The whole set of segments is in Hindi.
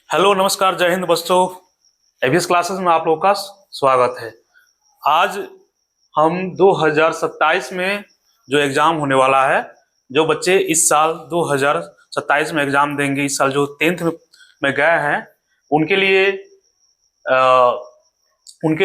हेलो नमस्कार जय हिंद बच्चों। एबीएस क्लासेस में आप लोगों का स्वागत है। आज हम 2027 में जो एग्ज़ाम होने वाला है, जो बच्चे इस साल 2027 में एग्ज़ाम देंगे, इस साल जो 10th में गए हैं उनके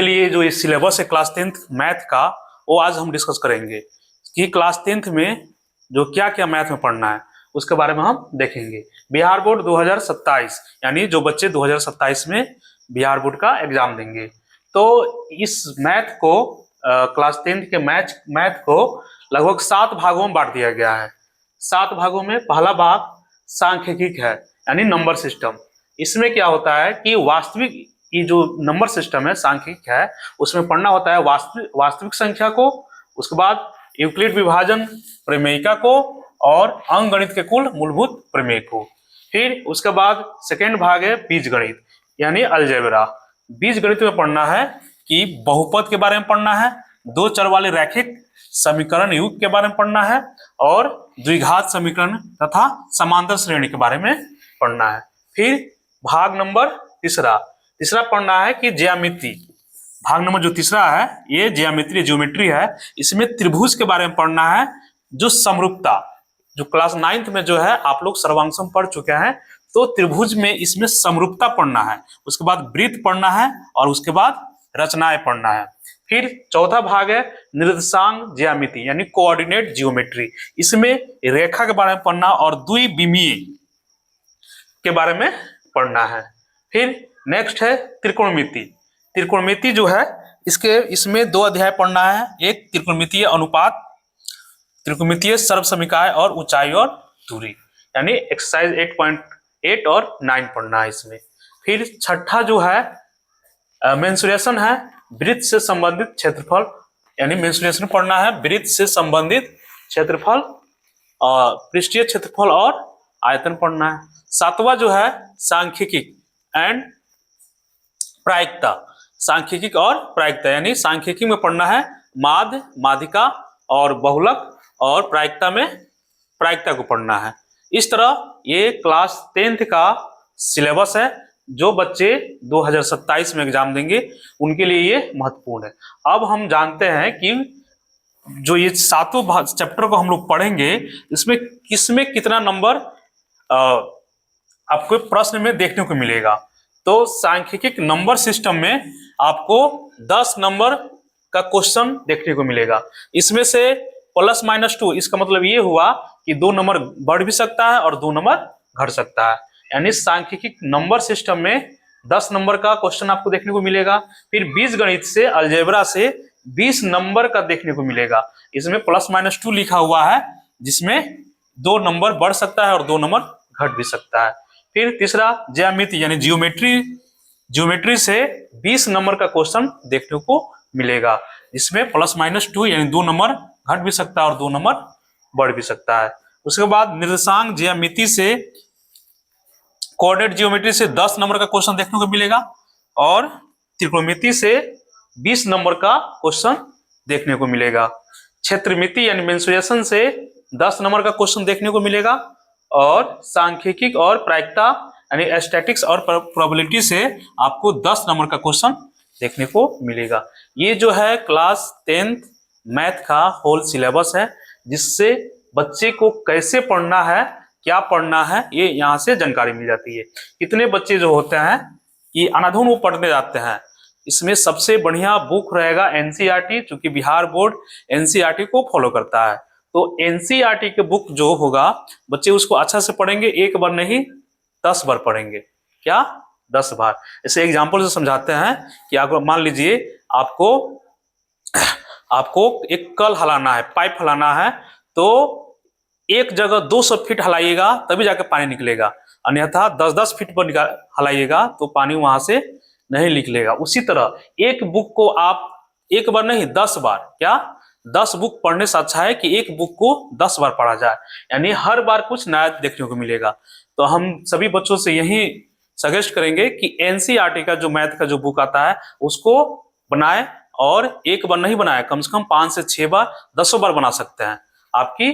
लिए जो ये सिलेबस है क्लास 10th मैथ का, वो आज हम डिस्कस करेंगे कि क्लास 10th में जो क्या क्या मैथ में पढ़ना है उसके बारे में हम देखेंगे। बिहार बोर्ड 2027 यानी जो बच्चे 2027 में बिहार बोर्ड का एग्जाम देंगे, तो इस मैथ को क्लास 10th के मैथ को लगभग 7 भागों में बांट दिया गया है। 7 भागों में पहला भाग सांख्यिकी है यानी नंबर सिस्टम। इसमें क्या होता है कि वास्तविक ये जो नंबर सिस्टम है सांख्यिक है, उसमें पढ़ना होता है वास्तविक संख्या को, उसके बाद यूक्लिड विभाजन प्रमेयिका को और अंकगणित के कुल मूलभूत प्रमेय को। फिर उसके बाद सेकेंड भाग है बीजगणित यानी अलजेब्रा। बीजगणित में पढ़ना है कि बहुपद के बारे में पढ़ना है, दो चर वाले रैखिक समीकरण युग के बारे में पढ़ना है और द्विघात समीकरण तथा समांतर श्रेणी के बारे में पढ़ना है। फिर भाग नंबर तीसरा पढ़ना है कि ज्यामिति। भाग नंबर जो तीसरा है ये ज्योमेट्री है। इसमें त्रिभुज के बारे में पढ़ना है, जो समरूपता, जो क्लास 9th में जो है आप लोग सर्वांशम पढ़ चुके हैं, तो त्रिभुज में इसमें समरूपता पढ़ना है। उसके बाद वृत्त पढ़ना है और उसके बाद रचनाएं पढ़ना है। फिर चौथा भाग है निर्देशांक ज्यामिति यानी कोऑर्डिनेट जियोमेट्री। इसमें रेखा के बारे में पढ़ना और द्विविमीय के बारे में पढ़ना है। फिर नेक्स्ट है त्रिकोणमिति जो है इसमें 2 अध्याय पढ़ना है। एक त्रिकोणमितीय अनुपात, त्रिकोणमितीय सर्वसमीकाय और ऊंचाई और दूरी यानी एक्सरसाइज 8.8 और 9 पढ़ना है इसमें। फिर छठा जो है मेंसुरेशन है, वृत्त से संबंधित क्षेत्रफल यानी मेंसुरेशन पढ़ना है, वृत्त से संबंधित क्षेत्रफल और पृष्ठीय क्षेत्रफल और आयतन पढ़ना है। सातवां जो है सांख्यिकी एंड प्रायिकता, सांख्यिकी और प्रायिकता यानी सांख्यिकी में पढ़ना है माध्य, माध्यिका और बहुलक, और प्रायिकता में प्रायिकता को पढ़ना है। इस तरह ये क्लास 10th का सिलेबस है। जो बच्चे 2027 में एग्जाम देंगे उनके लिए ये महत्वपूर्ण है। अब हम जानते हैं कि जो ये 7 चैप्टर को हम लोग पढ़ेंगे, इसमें किसमें कितना नंबर आपको प्रश्न में देखने को मिलेगा। तो सांख्यिकी नंबर सिस्टम में आपको 10 नंबर का क्वेश्चन देखने को मिलेगा। इसमें से +-2, इसका मतलब ये हुआ कि 2 नंबर बढ़ भी सकता है और 2 नंबर घट सकता है। यानी सांख्यिकी नंबर सिस्टम में 10 नंबर का क्वेश्चन आपको देखने को मिलेगा। फिर बीजगणित से अलजेब्रा से 20 नंबर का देखने को मिलेगा। इसमें +-2 लिखा हुआ है, जिसमें 2 नंबर बढ़ सकता है और 2 नंबर घट भी सकता है। फिर तीसरा ज्यामिति यानी ज्योमेट्री से 20 नंबर का क्वेश्चन देखने को मिलेगा, जिसमें +-2 यानी 2 नंबर घट भी सकता है और 2 नंबर बढ़ भी सकता है। उसके बाद निर्देशांक ज्यामिति से कोऑर्डिनेट जियोमेट्री से 10 नंबर का क्वेश्चन देखने को मिलेगा और त्रिकोणमिति से 20 नंबर का क्वेश्चन देखने को मिलेगा। क्षेत्रमिति यानी मेंसुरेशन से 10 नंबर का क्वेश्चन देखने को मिलेगा और सांख्यिकी और प्रायिकता यानी स्टैटिक्स और प्रोबेबिलिटी से आपको 10 नंबर का क्वेश्चन देखने को मिलेगा। ये जो है क्लास 10th मैथ का होल सिलेबस है, जिससे बच्चे को कैसे पढ़ना है, क्या पढ़ना है, ये यहाँ से जानकारी मिल जाती है। कितने बच्चे जो होते हैं कि अनाधुन वो पढ़ने जाते हैं, इसमें सबसे बढ़िया बुक रहेगा एनसीईआरटी, क्योंकि बिहार बोर्ड एनसीईआरटी को फॉलो करता है। तो एनसीईआरटी के बुक जो होगा बच्चे उसको अच्छा से पढ़ेंगे, एक बार नहीं 10 बार पढ़ेंगे। क्या 10 बार। ऐसे एग्जाम्पल से समझाते हैं कि आपको मान लीजिए आपको एक कल हलाना है, पाइप हलाना है, तो एक जगह 200 फीट हलाइएगा तभी जाके पानी निकलेगा, अन्यथा 10-10 फीट पर हलाइएगा तो पानी वहां से नहीं निकलेगा। उसी तरह एक बुक को आप एक बार नहीं 10 बार, क्या 10 बुक पढ़ने से अच्छा है कि एक बुक को 10 बार पढ़ा जाए, यानी हर बार कुछ नया देखने को मिलेगा। तो हम सभी बच्चों से यही सजेस्ट करेंगे कि एनसीईआरटी का जो मैथ का जो बुक आता है उसको बनाए, और एक बार नहीं बनाए कम से कम 5 से 6 बार 10 बार बना सकते हैं। आपकी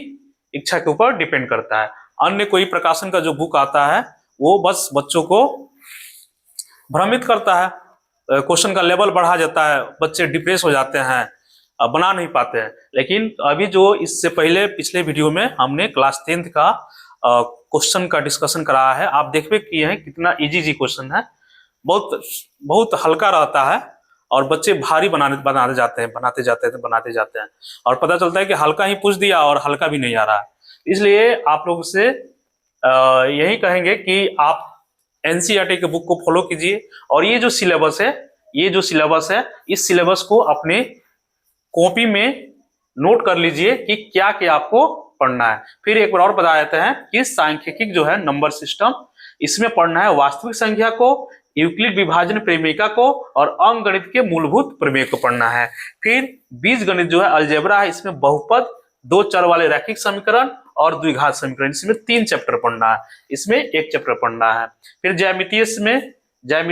इच्छा के ऊपर डिपेंड करता है। अन्य कोई प्रकाशन का जो बुक आता है वो बस बच्चों को भ्रमित करता है, क्वेश्चन का लेवल बढ़ा जाता है, बच्चे डिप्रेस हो जाते हैं, बना नहीं पाते हैं। लेकिन अभी जो इससे पहले पिछले वीडियो में हमने क्लास 10th का क्वेश्चन का डिस्कशन कराया है, आप देखबे किए हैं कितना इजी क्वेश्चन है, बहुत बहुत हल्का रहता है और बच्चे भारी बनाते जाते हैं और पता चलता है कि हल्का ही पूछ दिया और हल्का भी नहीं आ रहा है। इसलिए आप लोग से यही कहेंगे कि आप एनसीईआरटी के बुक को फॉलो कीजिए और ये जो सिलेबस है, इस सिलेबस को अपने कॉपी में नोट कर लीजिए कि क्या क्या आपको पढ़ना है। फिर एक बार और बता देते हैं कि सांख्यिकी जो है नंबर सिस्टम, इसमें पढ़ना है वास्तविक संख्या को, यूक्लिड विभाजन प्रमेय को और अंकगणित के मूलभूत प्रमेय को पढ़ना है। फिर बीजगणित जो है अलजेब्रा है, इसमें बहुपद, दो चर वाले रैखिक समीकरण और द्विघात समीकरण, इसमें 3 चैप्टर पढ़ना है, इसमें 1 चैप्टर पढ़ना है। फिर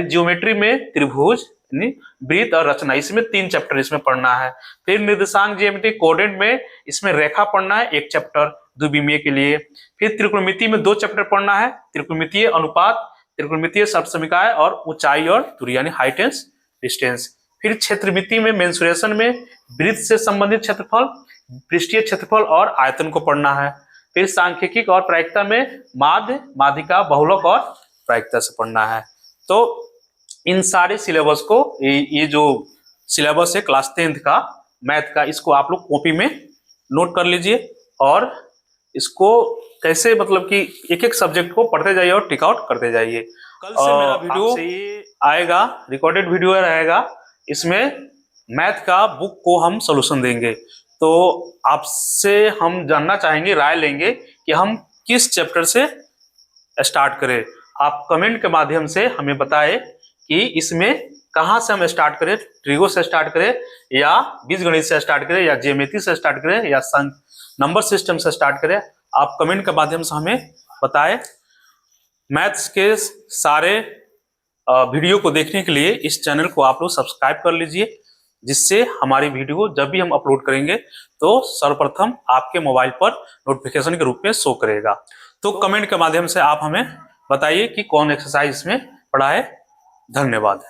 ज्योमेट्री में त्रिभुज, वृत्त और रचना, इसमें 3 चैप्टर इसमें पढ़ना है। फिर निर्देशांक ज्यामिति कोऑर्डिनेट में इसमें रेखा पढ़ना है, 1 चैप्टर द्विविमीय के लिए। फिर त्रिकोणमिति में 2 चैप्टर पढ़ना है, त्रिकोणमितीय अनुपात, त्रिकोणमितीय सप्तसमीकाय और ऊंचाई और दूरी यानी हाइट एंड डिस्टेंस। फिर क्षेत्रमिति में मेंसुरेशन में वृत्त से संबंधित क्षेत्रफल, पृष्ठीय क्षेत्रफल और आयतन को पढ़ना है। फिर सांख्यिकी और प्रायिकता में माध्य, माध्यिका, बहुलक और प्रायिकता से पढ़ना है। तो इन सारे सिलेबस को, ये जो सिलेबस है क्लास 10th का मैथ का, इसको आप लोग कॉपी में नोट कर लीजिए और इसको कैसे मतलब कि एक एक सब्जेक्ट को पढ़ते जाइए और टिक आउट करते जाइए। कल से मेरा वीडियो आएगा, रिकॉर्डेड वीडियो रहेगा, इसमें मैथ का बुक को हम सॉल्यूशन देंगे। तो आपसे हम जानना चाहेंगे, राय लेंगे कि हम किस चैप्टर से स्टार्ट करें। आप कमेंट के माध्यम से हमें बताएं कि इसमें कहाँ से हम स्टार्ट करें, ट्रिगो से स्टार्ट करें या बीजगणित से स्टार्ट करें या ज्यामिति से स्टार्ट करें या नंबर सिस्टम से स्टार्ट करें। आप कमेंट के माध्यम से हमें बताएं। मैथ्स के सारे वीडियो को देखने के लिए इस चैनल को आप लोग सब्सक्राइब कर लीजिए, जिससे हमारी वीडियो जब भी हम अपलोड करेंगे तो सर्वप्रथम आपके मोबाइल पर नोटिफिकेशन के रूप में शो करेगा। तो कमेंट के माध्यम से आप हमें बताइए कि कौन एक्सरसाइज इसमें पढ़ा है। धन्यवाद।